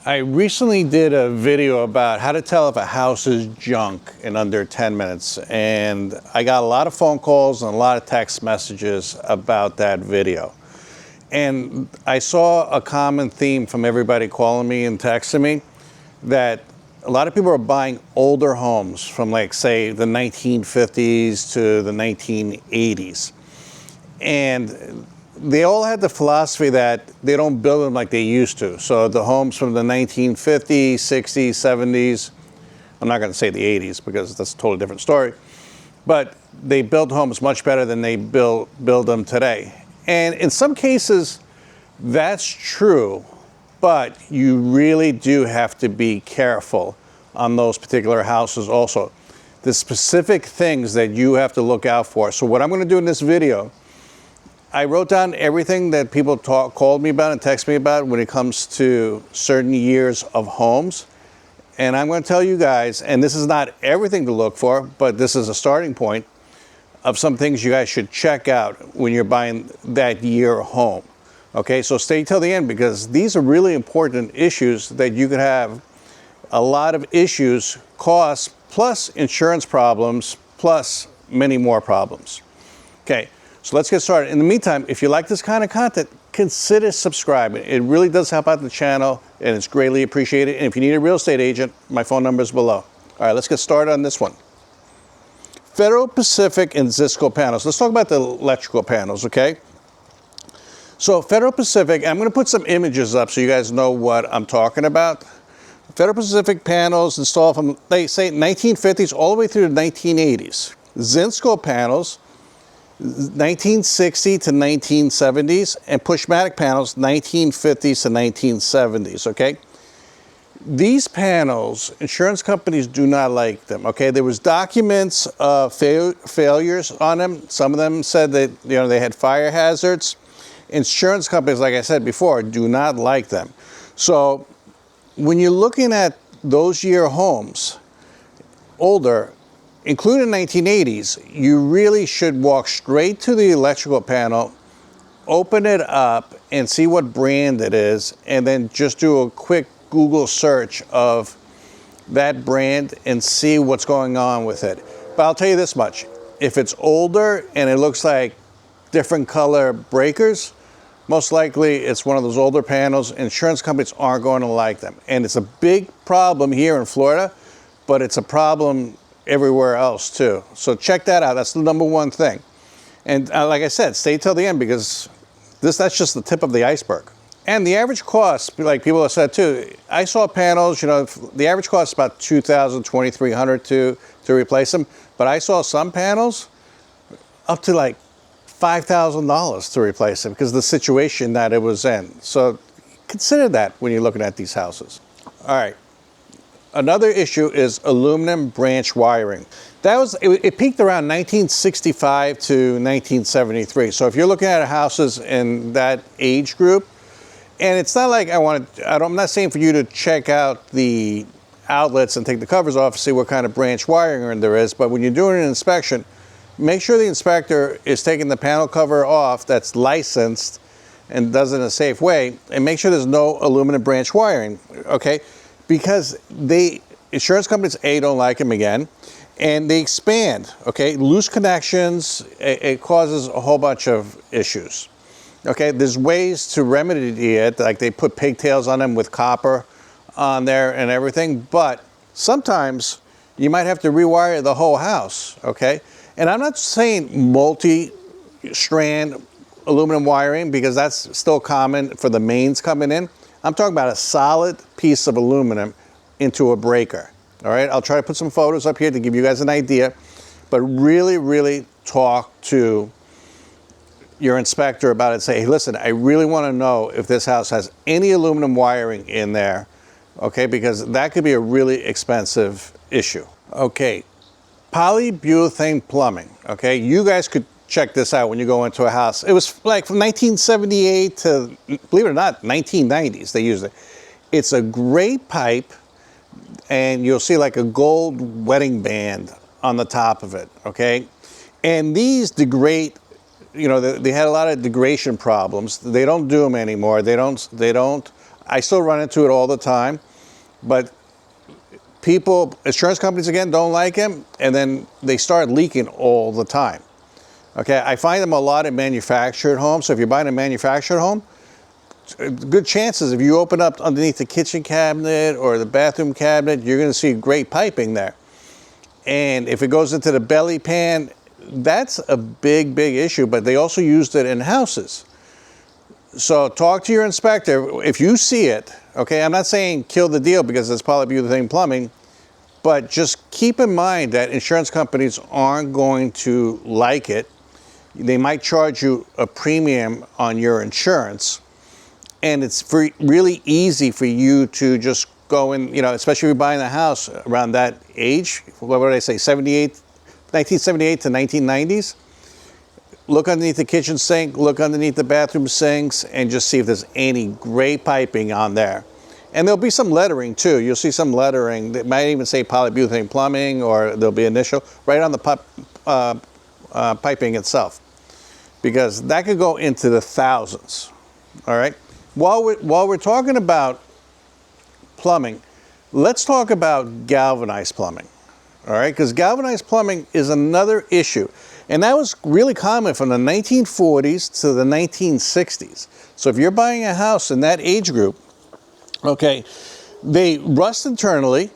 I recently did a video about how to tell if a house is junk in under 10 minutes, and I got a lot of phone calls and a lot of text messages about that video. And I saw a common theme from everybody calling me and texting me that a lot of people are buying older homes from, like, say, the 1950s to the 1980s. And they all had the philosophy that they don't build them like they used to. So the homes from the 1950s, 60s, 70s, I'm not going to say the 80s because that's a totally different story, but they built homes much better than they build them today. And in some cases, that's true, but you really do have to be careful on those particular houses also. The specific things that you have to look out for. So what I'm going to do in this video, I wrote down everything that people called me about and texted me about when it comes to certain years of homes. And I'm going to tell you guys, and this is not everything to look for, but this is a starting point of some things you guys should check out when you're buying that year home. Okay, so stay till the end because these are really important issues that you could have a lot of issues, costs, plus insurance problems, plus many more problems. Okay. So let's get started. In the meantime, if you like this kind of content, consider subscribing. It really does help out the channel and it's greatly appreciated. And if you need a real estate agent, my phone number is below. All right, let's get started on this one. Federal Pacific and Zinsco panels. Let's talk about the electrical panels, okay? So Federal Pacific, I'm going to put some images up so you guys know what I'm talking about. Federal Pacific panels installed from, they say, 1950s all the way through the 1980s. Zinsco panels, 1960 to 1970s, and Pushmatic panels, 1950s to 1970s, okay? These panels, insurance companies do not like them, okay? There was documents of failures on them. Some of them said that, they had fire hazards. Insurance companies, like I said before, do not like them. So when you're looking at those year homes, older, including 1980s, you really should walk straight to the electrical panel, open it up, and see what brand it is, and then just do a quick Google search of that brand and see what's going on with it. But I'll tell you this much. If it's older and it looks like different color breakers, most likely it's one of those older panels. Insurance companies aren't going to like them. And it's a big problem here in Florida, but it's a problem everywhere else too. So check that out. That's the number one thing. And like I said, stay till the end because that's just the tip of the iceberg. And the average cost, like people have said too, I saw panels, the average cost is about $2,000, $2,300 to replace them. But I saw some panels up to like $5,000 to replace them because of the situation that it was in. So consider that when you're looking at these houses. All right. Another issue is aluminum branch wiring. It peaked around 1965 to 1973. So if you're looking at houses in that age group, and it's not like I'm not saying for you to check out the outlets and take the covers off and see what kind of branch wiring there is, but when you're doing an inspection, make sure the inspector is taking the panel cover off that's licensed and does it in a safe way, and make sure there's no aluminum branch wiring, okay? Because insurance companies, don't like them again, and they expand, okay? Loose connections, it causes a whole bunch of issues, okay? There's ways to remedy it, like they put pigtails on them with copper on there and everything, but sometimes you might have to rewire the whole house, okay? And I'm not saying multi-strand aluminum wiring because that's still common for the mains coming in. I'm talking about a solid piece of aluminum into a breaker, all right? I'll try to put some photos up here to give you guys an idea, but really, really talk to your inspector about it. Say, hey, listen, I really want to know if this house has any aluminum wiring in there, okay? Because that could be a really expensive issue. Okay, polybutylene plumbing, okay? You guys could check this out when you go into a house. It was like from 1978 to, believe it or not, 1990s they used it. It's a great pipe, and you'll see like a gold wedding band on the top of it, okay? And these degrade, they had a lot of degradation problems. They don't do them anymore. They don't I still run into it all the time, but people, insurance companies again, don't like them, and then they start leaking all the time. Okay, I find them a lot in manufactured homes. So if you're buying a manufactured home, good chances if you open up underneath the kitchen cabinet or the bathroom cabinet, you're going to see great piping there. And if it goes into the belly pan, that's a big, big issue, but they also used it in houses. So talk to your inspector. If you see it, okay, I'm not saying kill the deal because it's polybutylene plumbing, but just keep in mind that insurance companies aren't going to like it. They might charge you a premium on your insurance, and it's really easy for you to just go in, you know, especially if you're buying a house around that age, what would I say, 1978 to 1990s. Look underneath the kitchen sink, look underneath the bathroom sinks, and just see if there's any gray piping on there. And there'll be some lettering too. You'll see some lettering that might even say polybutylene plumbing, or there'll be initial right on the piping itself, because that could go into the thousands. All right. While we're talking about plumbing, let's talk about galvanized plumbing. All right, because galvanized plumbing is another issue. And that was really common from the 1940s to the 1960s. So if you're buying a house in that age group, okay, they rust internally,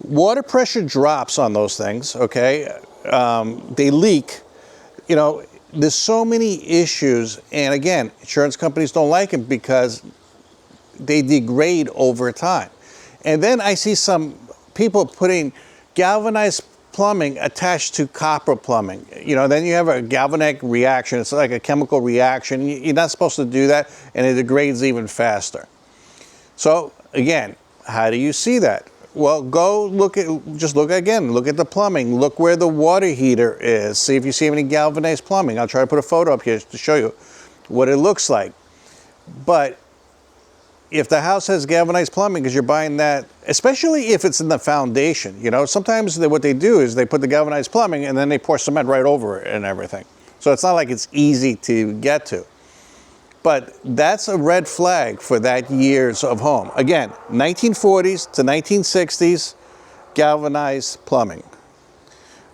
water pressure drops on those things, okay, they leak, you know, there's so many issues. And again, insurance companies don't like them because they degrade over time. And then I see some people putting galvanized plumbing attached to copper plumbing. You know, then you have a galvanic reaction. It's like a chemical reaction. You're not supposed to do that, and it degrades even faster. So again, how do you see that? Well, go look at, just look again, look at the plumbing. Look where the water heater is. See if you see any galvanized plumbing. I'll try to put a photo up here to show you what it looks like. But if the house has galvanized plumbing, because you're buying that, especially if it's in the foundation, you know, sometimes what they do is they put the galvanized plumbing and then they pour cement right over it and everything. So it's not like it's easy to get to. But that's a red flag for that years of home. Again, 1940s to 1960s, galvanized plumbing.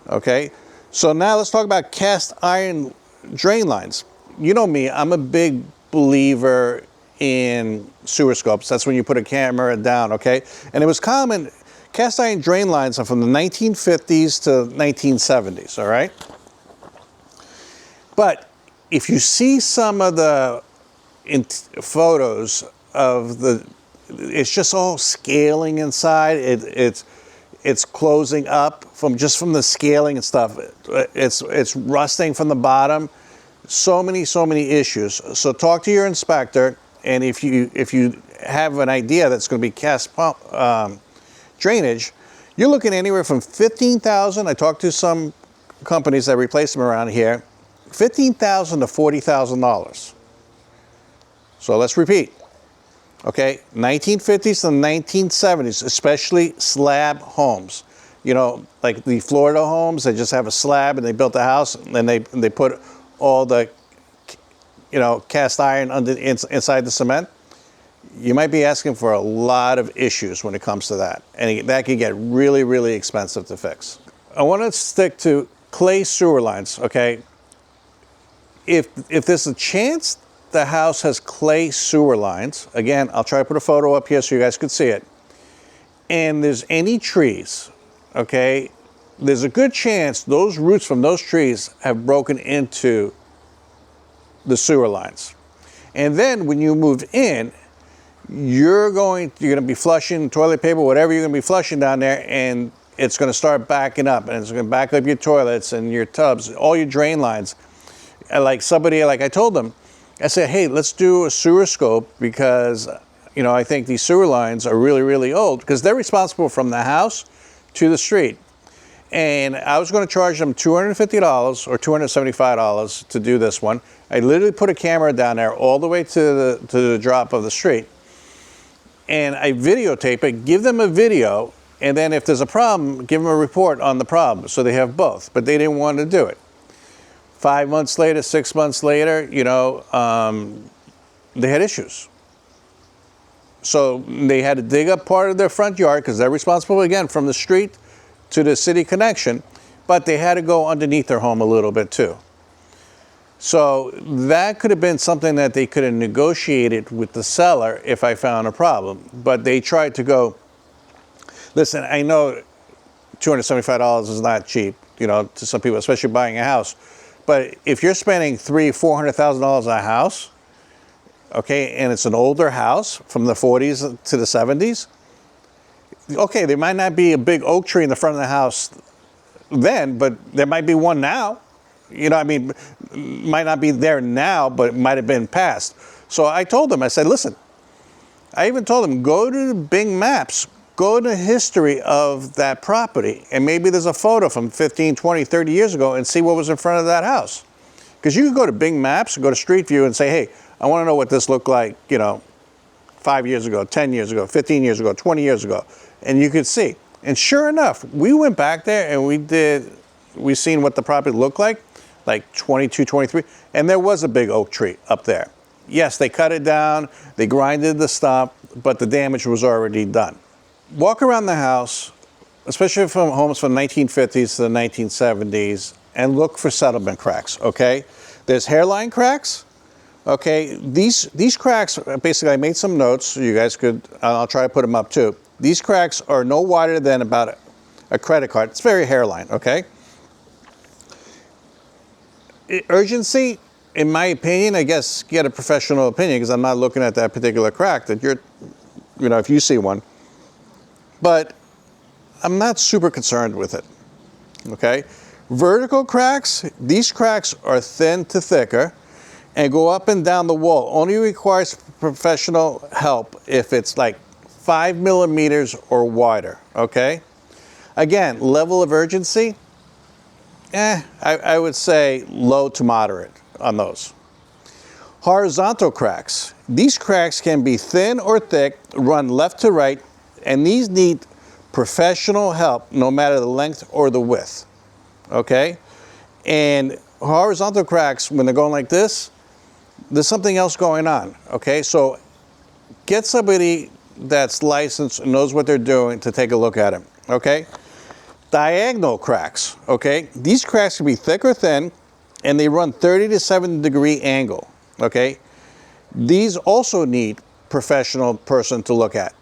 Okay, so now let's talk about cast iron drain lines. You know me, I'm a big believer in sewer scopes. That's when you put a camera down, okay? And it was common, cast iron drain lines are from the 1950s to 1970s, all right? But if you see some of the photos of it's just all scaling inside. It's closing up from the scaling and stuff. It's rusting from the bottom. So many issues. So talk to your inspector. And if you have an idea that's going to be cast drainage, you're looking anywhere from $15,000. I talked to some companies that replace them around here, $15,000 to $40,000. So let's repeat. Okay, 1950s to 1970s, especially slab homes. You know, like the Florida homes, they just have a slab and they built a house and then they put all the, you know, cast iron inside the cement. You might be asking for a lot of issues when it comes to that. And that can get really expensive to fix. I want to stick to clay sewer lines, okay? If there's a chance the house has clay sewer lines, again, I'll try to put a photo up here so you guys could see it, and there's any trees, okay, there's a good chance those roots from those trees have broken into the sewer lines. And then when you move in, you're going to be flushing toilet paper, whatever you're going to be flushing down there, and it's going to start backing up, and it's going to back up your toilets and your tubs, all your drain lines. And like I told them, I said, hey, let's do a sewer scope because, you know, I think these sewer lines are really old because they're responsible from the house to the street. And I was going to charge them $250 or $275 to do this one. I literally put a camera down there all the way to the drop of the street. And I videotape it, give them a video, and then if there's a problem, give them a report on the problem. So they have both, but they didn't want to do it. 5 months later, 6 months later, you know, they had issues. So they had to dig up part of their front yard because they're responsible, again, from the street to the city connection, but they had to go underneath their home a little bit too. So that could have been something that they could have negotiated with the seller if I found a problem. But they tried to go, listen, I know $275 is not cheap, you know, to some people, especially buying a house. But if you're spending $300,000-$400,000 on a house, okay, and it's an older house from the 40s to the 70s, okay, there might not be a big oak tree in the front of the house then, but there might be one now. You know, I mean, might not be there now, but it might have been past. So I told them, I said, listen, I even told them, go to the Bing Maps, go to the history of that property, and maybe there's a photo from 15, 20, 30 years ago and see what was in front of that house. Because you could go to Bing Maps, go to Street View and say, hey, I want to know what this looked like, you know, 5 years ago, 10 years ago, 15 years ago, 20 years ago. And you could see. And sure enough, we went back there and we seen what the property looked like 22, 23, and there was a big oak tree up there. Yes, they cut it down, they grinded the stump, but the damage was already done. Walk around the house, especially from homes from the 1950s to the 1970s, and look for settlement cracks, okay? There's hairline cracks, okay? These cracks, basically I made some notes, so you guys could, I'll try to put them up too. These cracks are no wider than about a credit card. It's very hairline, okay? Urgency, in my opinion, I guess get a professional opinion because I'm not looking at that particular crack that you're, you know, if you see one. But I'm not super concerned with it, okay? Vertical cracks, these cracks are thin to thicker and go up and down the wall. Only requires professional help if it's like 5 millimeters or wider, okay? Again, level of urgency, I would say low to moderate on those. Horizontal cracks. These cracks can be thin or thick, run left to right, and these need professional help no matter the length or the width, okay? And horizontal cracks, when they're going like this, there's something else going on, okay? So get somebody that's licensed and knows what they're doing to take a look at them, okay? Diagonal cracks, okay? These cracks can be thick or thin, and they run 30 to 70 degree angle, okay? These also need professional person to look at.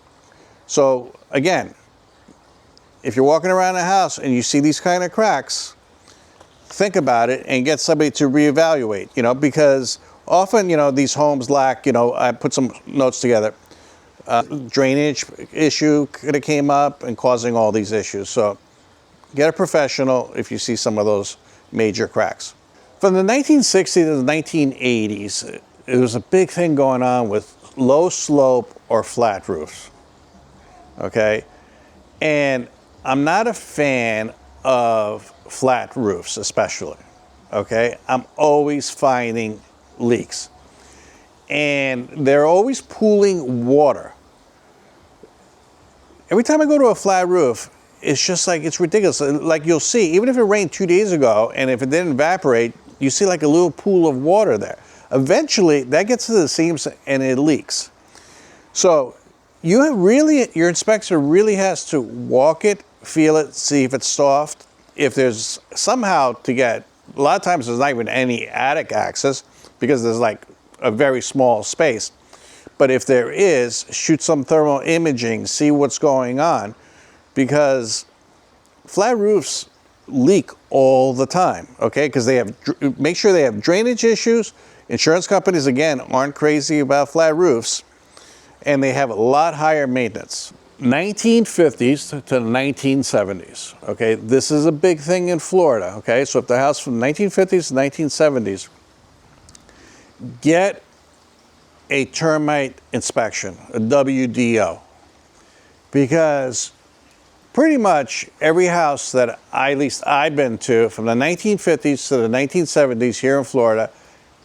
So again, if you're walking around a house and you see these kind of cracks, think about it and get somebody to reevaluate, you know, because often, you know, these homes lack, you know, I put some notes together. Drainage issue could have came up and causing all these issues. So get a professional if you see some of those major cracks. From the 1960s to the 1980s, it was a big thing going on with low slope or flat roofs, okay? And I'm not a fan of flat roofs especially, okay? I'm always finding leaks. And they're always pooling water. Every time I go to a flat roof, it's just like, it's ridiculous. Like you'll see, even if it rained 2 days ago and if it didn't evaporate, you see like a little pool of water there. Eventually, that gets to the seams and it leaks. So you have really, your inspector really has to walk it, feel it, see if it's soft. If there's somehow to get, a lot of times there's not even any attic access because there's like a very small space. But if there is, shoot some thermal imaging, see what's going on, because flat roofs leak all the time, okay? Because they have, make sure they have drainage issues. Insurance companies, again, aren't crazy about flat roofs, and they have a lot higher maintenance. 1950s to the 1970s, okay? This is a big thing in Florida, okay? So if the house from 1950s to 1970s, get a termite inspection, a WDO, because pretty much every house that at least I've been to from the 1950s to the 1970s here in Florida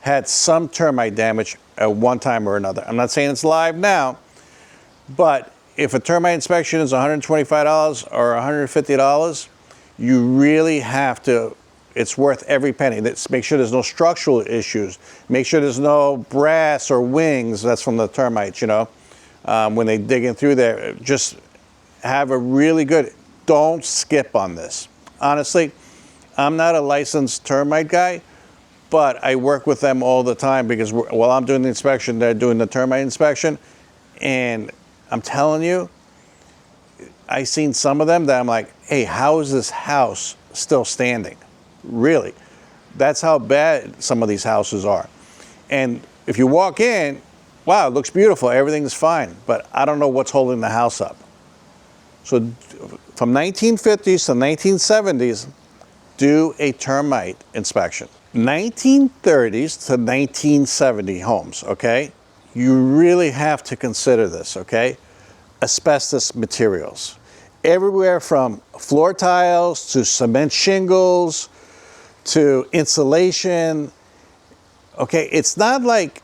had some termite damage at one time or another. I'm not saying it's live now, but if a termite inspection is $125 or $150, you really have to, it's worth every penny. Let's make sure there's no structural issues. Make sure there's no brass or wings, that's from the termites, you know. when they dig in through there. Just have a really good, don't skip on this. Honestly, I'm not a licensed termite guy, but I work with them all the time because while I'm doing the inspection, they're doing the termite inspection. And I'm telling you, I've seen some of them that I'm like, hey, how is this house still standing? Really? That's how bad some of these houses are. And if you walk in, wow, it looks beautiful, everything's fine, but I don't know what's holding the house up. So from 1950s to 1970s, do a termite inspection. 1930s to 1970 homes, okay? You really have to consider this, okay? Asbestos materials. Everywhere from floor tiles to cement shingles to insulation. Okay, it's not like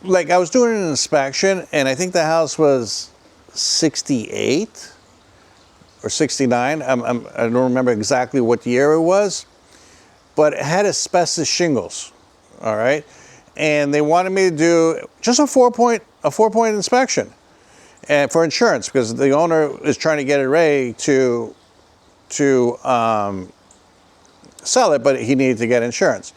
I was doing an inspection and I think the house was 68 or 69. I don't remember exactly what year it was, but it had asbestos shingles, all right? And they wanted me to do just a four-point inspection and for insurance, because the owner is trying to get it ready to sell it, but he needed to get insurance.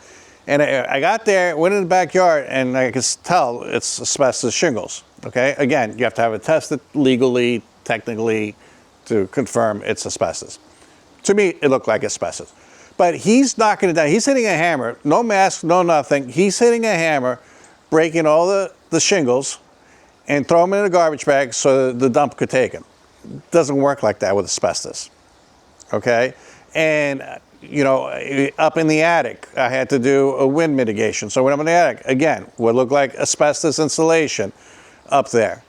And I got there, went in the backyard, and I could tell it's asbestos shingles, okay? Again, you have to have it tested legally, technically, to confirm it's asbestos. To me, it looked like asbestos. But he's knocking it down. He's hitting a hammer, no mask, no nothing. He's hitting a hammer, breaking all the shingles, and throw them in a garbage bag so the dump could take them. Doesn't work like that with asbestos, okay? And, you know, up in the attic, I had to do a wind mitigation. So when I'm in the attic, again, would look like asbestos insulation up there.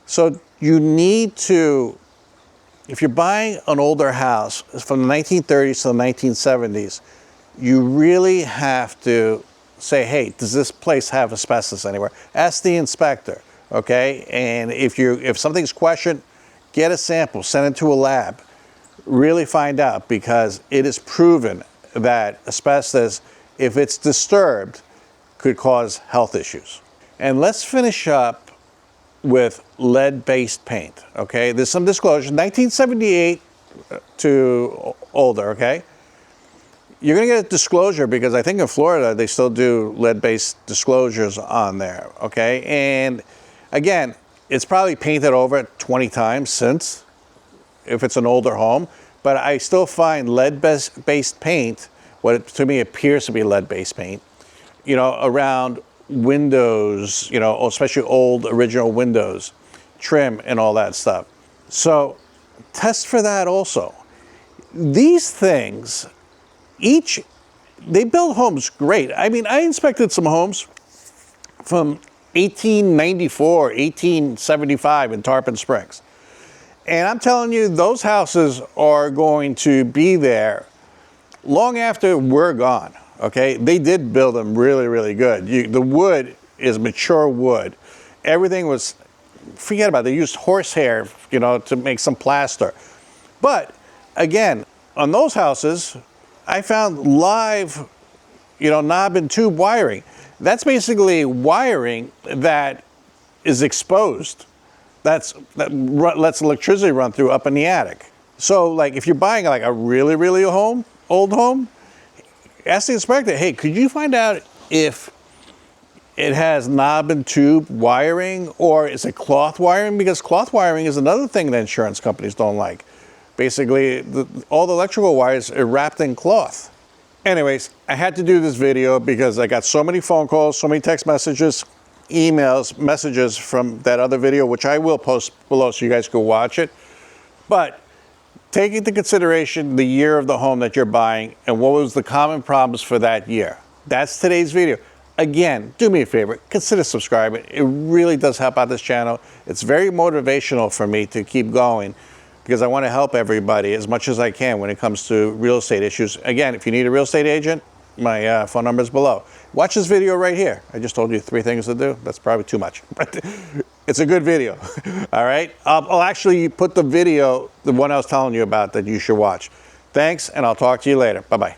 So you need to, if you're buying an older house from the 1930s to the 1970s, you really have to say, hey, does this place have asbestos anywhere? Ask the inspector, okay? And if something's questioned, get a sample, send it to a lab. Really find out, because it is proven that asbestos, if it's disturbed, could cause health issues. And let's finish up with lead-based paint, okay? There's some disclosure, 1978 to older, okay? You're gonna get a disclosure because I think in Florida they still do lead-based disclosures on there, okay? And again, it's probably painted over 20 times since, if it's an older home, but I still find lead-based paint, what to me appears to be lead-based paint, you know, around windows, you know, especially old original windows, trim and all that stuff. So test for that also. These things, they build homes great. I mean, I inspected some homes from 1894, 1875 in Tarpon Springs. And I'm telling you, those houses are going to be there long after we're gone, okay? They did build them really, really good. The wood is mature wood. Everything was, forget about it, they used horsehair, you know, to make some plaster. But again, on those houses, I found live, you know, knob and tube wiring. That's basically wiring that is exposed. That lets electricity run through up in the attic. So like if you're buying like a really, really old home, ask the inspector, hey, could you find out if it has knob and tube wiring, or is it cloth wiring? Because cloth wiring is another thing that insurance companies don't like. Basically, all the electrical wires are wrapped in cloth. Anyways, I had to do this video because I got so many phone calls, so many text messages, emails, messages from that other video, which I will post below so you guys can watch it. But take into consideration the year of the home that you're buying and what was the common problems for that year. That's today's video. Again, do me a favor, consider subscribing. It really does help out this channel. It's very motivational for me to keep going because I want to help everybody as much as I can when it comes to real estate issues. Again, if you need a real estate agent, my phone number is below. Watch this video right here. I just told you 3 things to do. That's probably too much, but it's a good video. All right. I'll actually put the video, the one I was telling you about that you should watch. Thanks, and I'll talk to you later. Bye-bye.